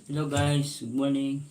Hello guys, good morning.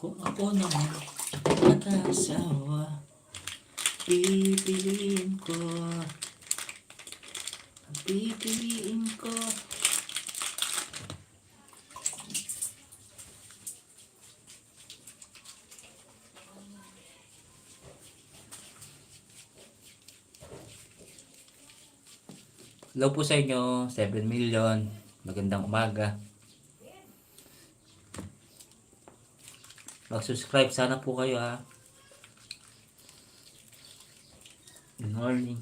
Kung ako naman mag-asawa, pipiliin ko. Hello po sa inyo, 7 million. Magandang umaga. Mag-subscribe sana po kayo ha. Good morning.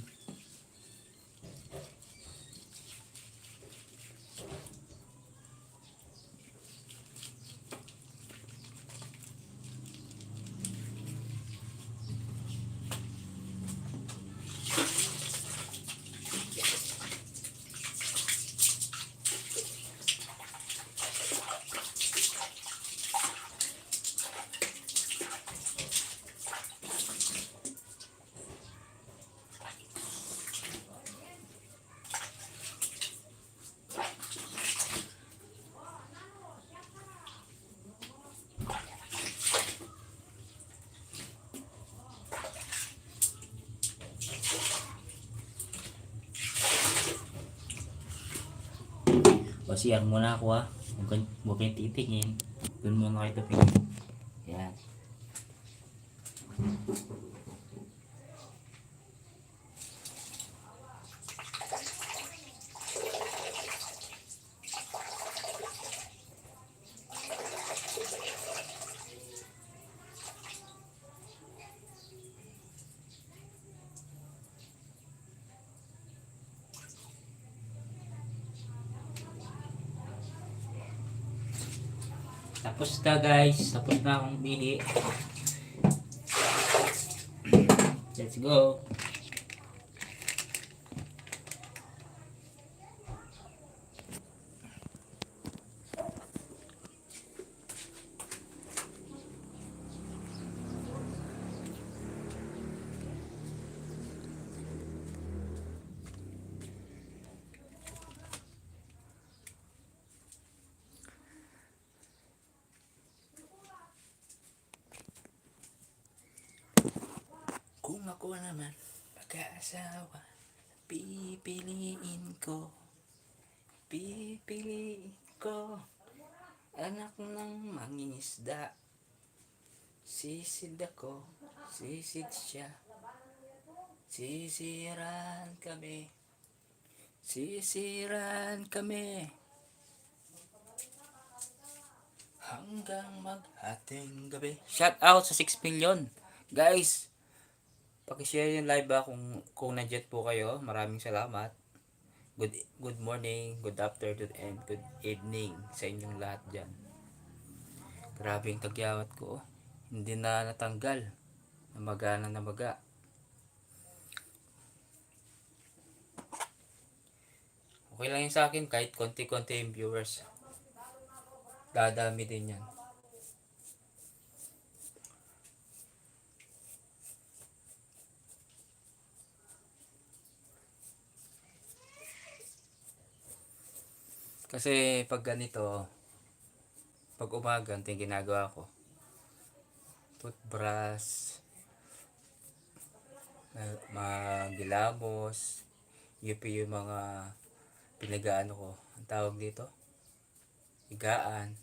O siyang muna ako ha. Huwag kayong titingin. Doon muna kayo tapingin. Yan. Tapos na guys. Tapos na akong bili. Let's go. ako naman pag-aasawa, pipiliin ko, pipiliin ko, anak ng mangingisda. Sisid ako, sisid siya, sisiran kami, sisiran kami, hanggang maghating gabi. Shout out sa 6 million. Guys, pakishare yung live kung nandiyan po kayo. Maraming salamat. Good morning, good afternoon, and good evening sa inyong lahat dyan. Grabe yung tagyawat ko. Hindi na natanggal. Namaga na namaga. Okay lang yun sa akin kahit konti-konti yung viewers. Dadami din yan. Kasi pag ganito, pag umaga, ito yung ginagawa ko. Toothbrush, magilamos, yung mga pinagaano ko. Ang tawag dito? Higaan.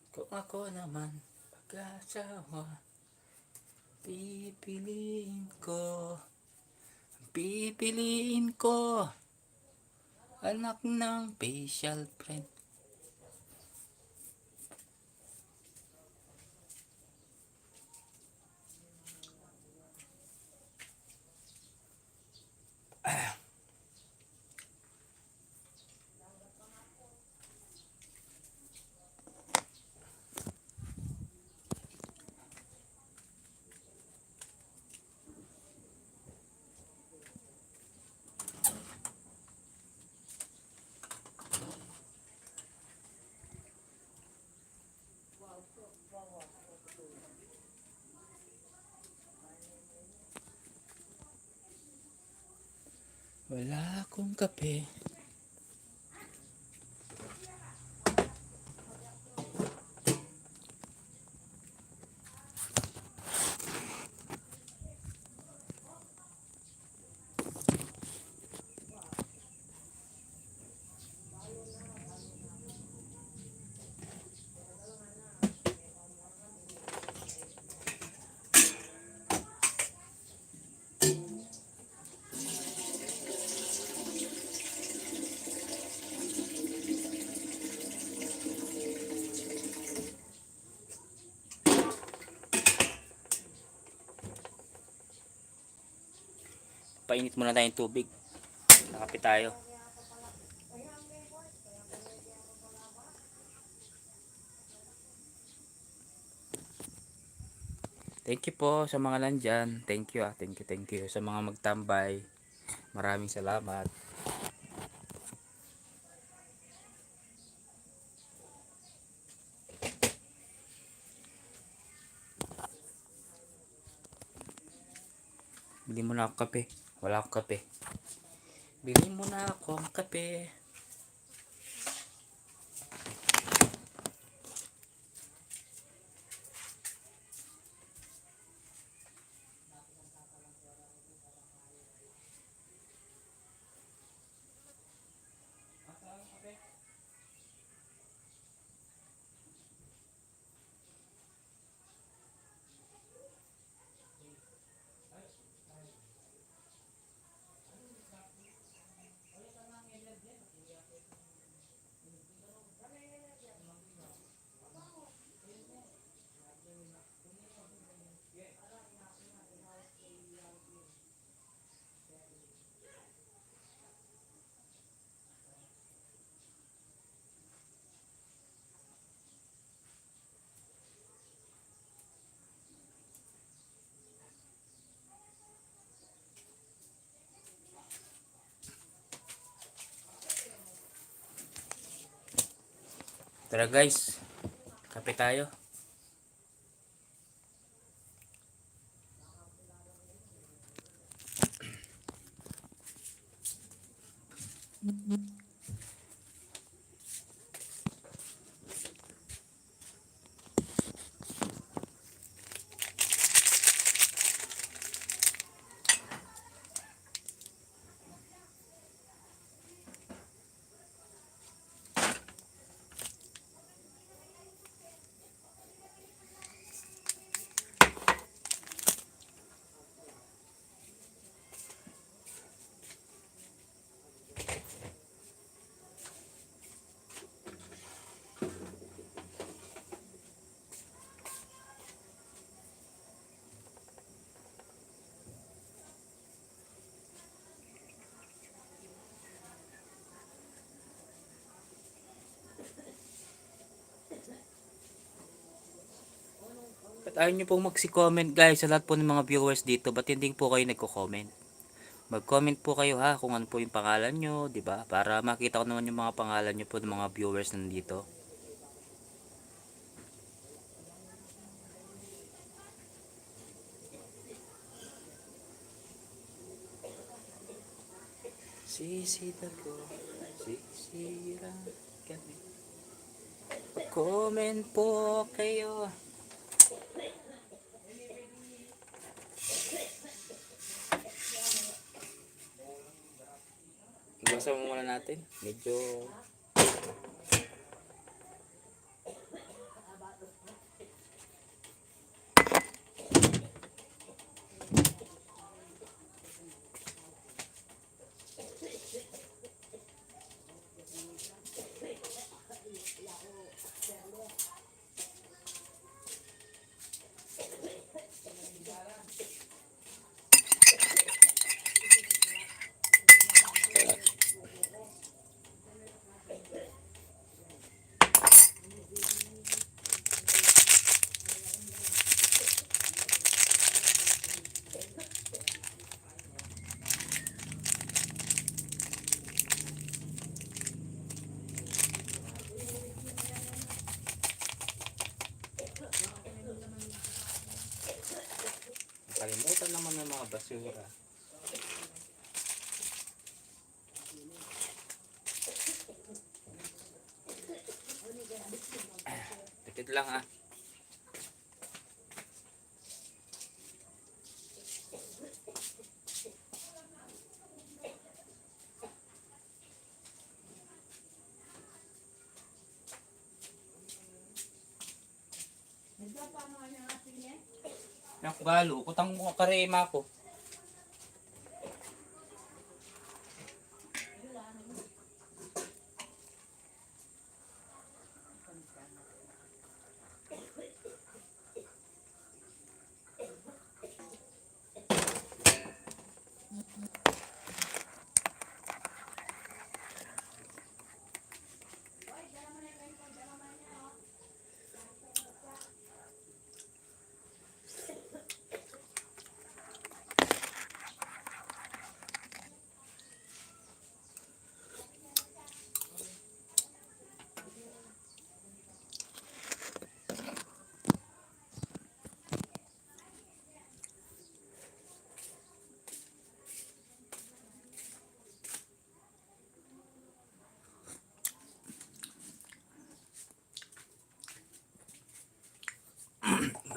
Kung ako naman pag-asawa, pipiliin ko, anak ng facial friend. Wala akong kape. Painit muna tayong tubig. Nakape tayo. Thank you po sa mga nandyan. Thank you. Thank you sa mga magtambay. Maraming salamat. Bili mo na ako kape. Wala akong kape. Bili mo na ako ang kape. Tara guys, kape tayo. At ayaw nyo pong magsi-comment guys sa lahat po ng mga viewers dito. Ba't hindi po kayo nagko-comment? Mag-comment po kayo ha kung ano po yung pangalan nyo, di ba? Para makita ko naman yung mga pangalan nyo po ng mga viewers nandito. Sisita ko, sisira kami. Comment po kayo. Iwasan mo muna natin. Medyo kalimutan naman ng mga basura. Dikit lang ha. Nak balo, kutang mo karema ko.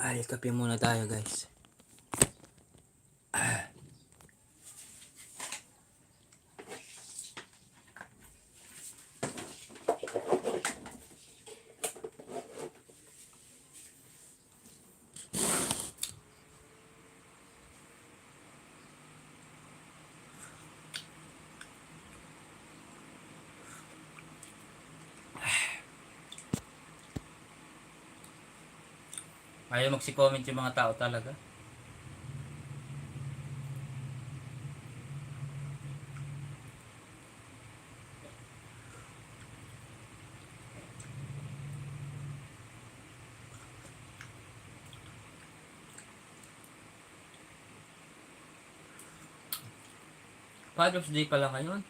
Ay, kape muna tayo guys. Ayaw magsi-comment yung mga tao talaga. Father's Day pala ngayon.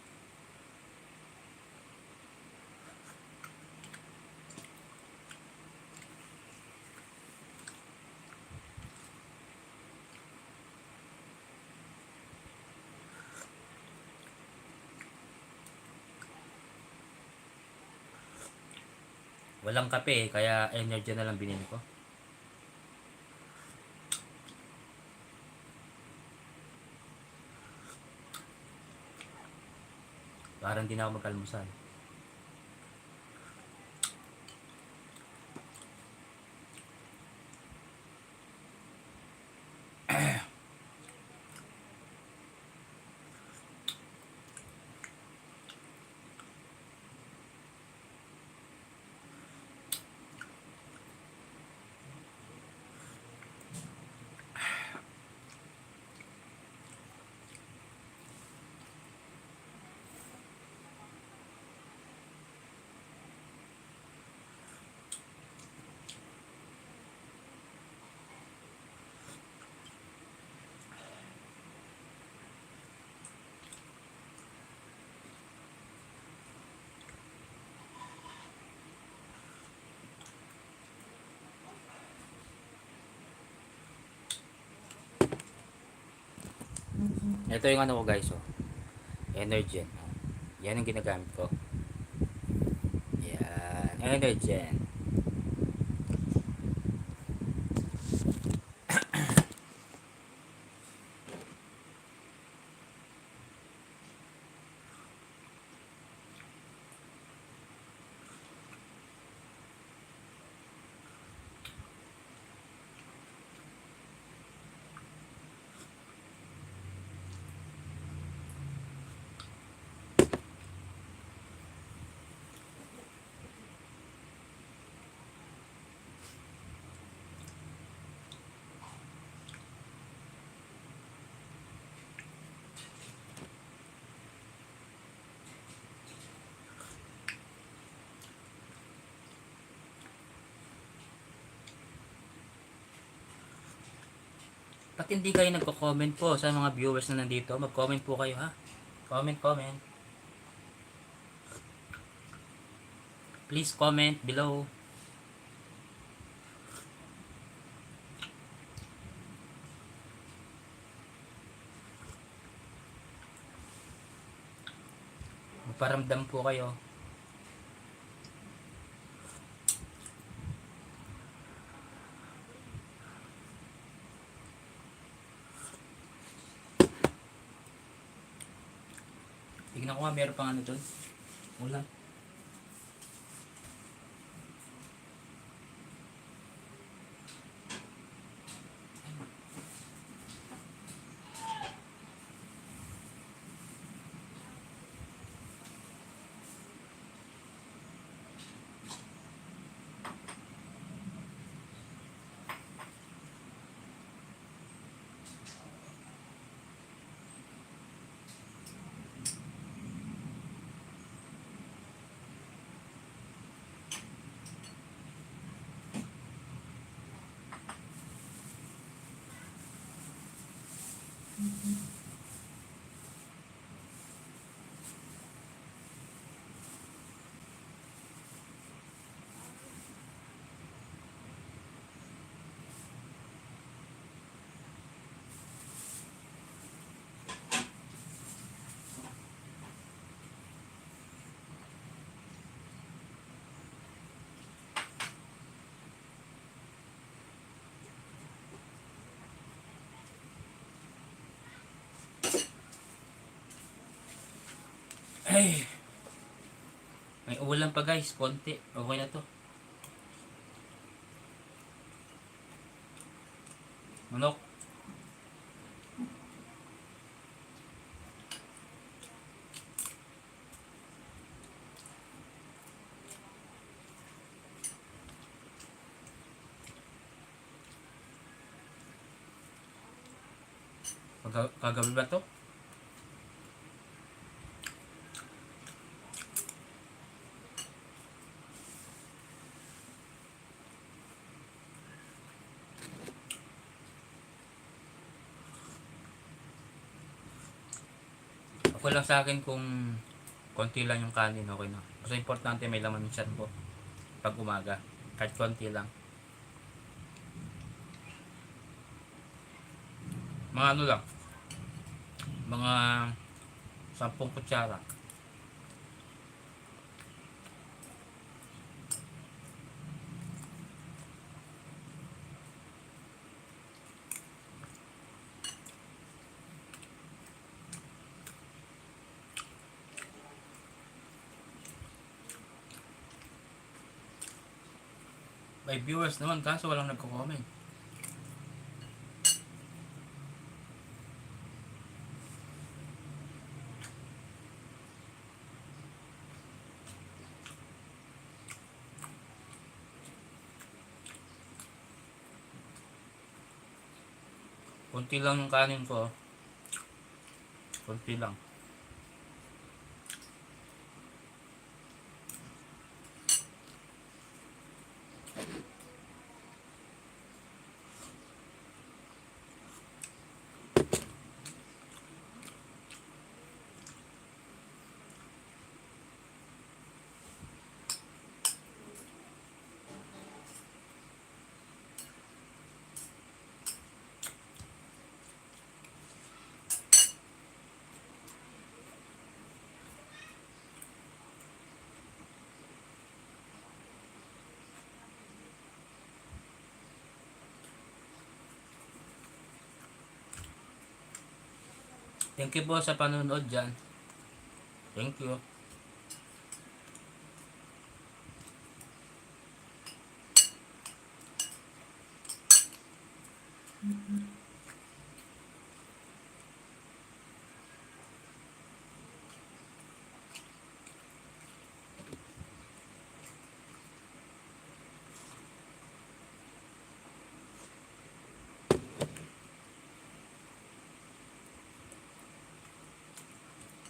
Walang kape eh, kaya energy na lang binili ko. Parang hindi na ako mag-almusal. Ito yung ano ko guys, oh. Energen. Yan ang ginagamit ko. Yan, Energen. Pag hindi kayo nagko-comment po sa mga viewers na nandito, mag-comment po kayo ha. Comment, comment. Please comment below. Magparamdam po kayo. Tignan ko nga, meron pang ano doon. Ulan. Ay, may ulan pa guys, konti. Okay na to. Manok. Kagabi ba to? Okay lang sa akin kung konti lang yung kanin, okay na. Kasi importante may laman yung chan ko pag umaga. Kahit konti lang. Mga ano lang. Mga 10 kutsara. Ay, viewers naman, kaso walang nagko-comment. Kunti lang yung kanin ko. Kunti lang. Thank you po sa panonood dyan. Thank you.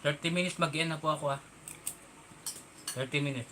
$30 mag-end na po ako 30 minutes.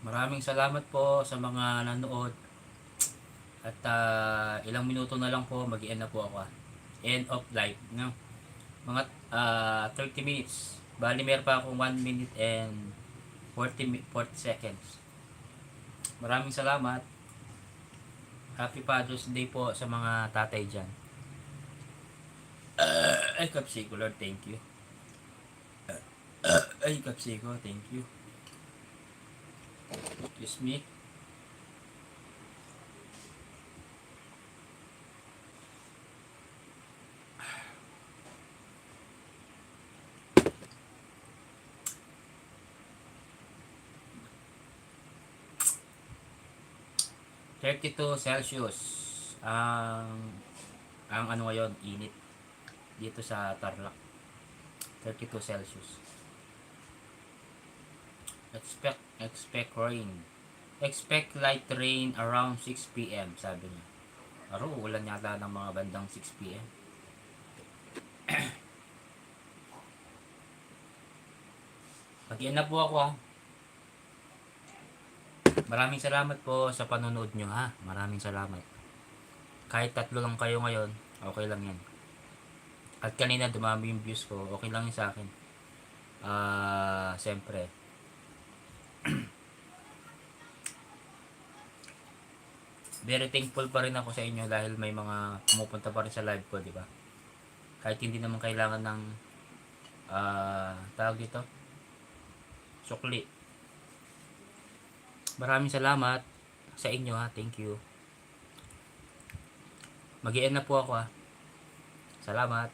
Maraming salamat po sa mga nanood. At ilang minuto na lang po mag-end na po ako. End of live, no? Mga 30 minutes. Bali meron pa akong 1 minute and 40 seconds. Maraming salamat. Happy Father's Day po sa mga tatay dyan. Ay, kapsiko Lord, thank you. Ay, kapsiko, thank you. Excuse me. -32 Celsius ang ano ngayon, init dito sa Tarlac. 32 Celsius. Expect rain. Expect light rain around 6 p.m. sabi niya. Aro, ulan yata ng mga bandang 6 p.m. Mag-ian na po ako ha. Maraming salamat po sa panonood nyo ha. Maraming salamat. Kahit 3 lang kayo ngayon, okay lang yan. At kanina dumami yung views ko, okay lang yun sa akin. Siyempre. Very thankful pa rin ako sa inyo dahil may mga pumupunta pa rin sa live ko, di ba? Kahit hindi naman kailangan ng tawag dito, sukli. Maraming salamat sa inyo ha. Thank you. Mag-i-end na po ako ha. Salamat.